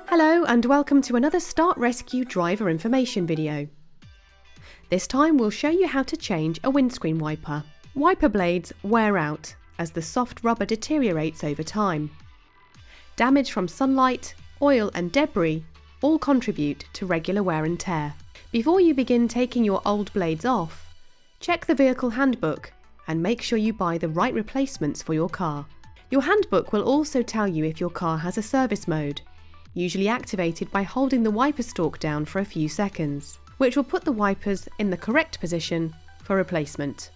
Hello and welcome to another Start Rescue driver information video. This time we'll show you how to change a windscreen wiper. Wiper blades wear out as the soft rubber deteriorates over time. Damage from sunlight, oil and debris all contribute to regular wear and tear. Before you begin taking your old blades off, check the vehicle handbook and make sure you buy the right replacements for your car. Your handbook will also tell you if your car has a service mode, usually activated by holding the wiper stalk down for a few seconds, which will put the wipers in the correct position for replacement.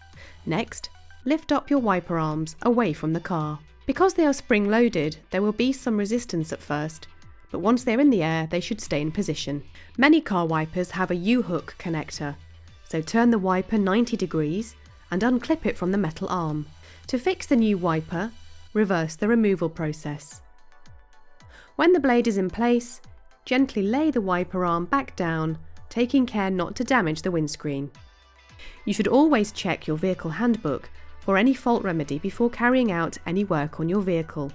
Next, lift up your wiper arms away from the car. Because they are spring-loaded, there will be some resistance at first, but once they're in the air, they should stay in position. Many car wipers have a U-hook connector, so turn the wiper 90 degrees and unclip it from the metal arm. To fix the new wiper, reverse the removal process. When the blade is in place, gently lay the wiper arm back down, taking care not to damage the windscreen. You should always check your vehicle handbook for any fault remedy before carrying out any work on your vehicle.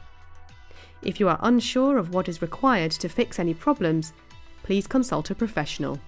If you are unsure of what is required to fix any problems, please consult a professional.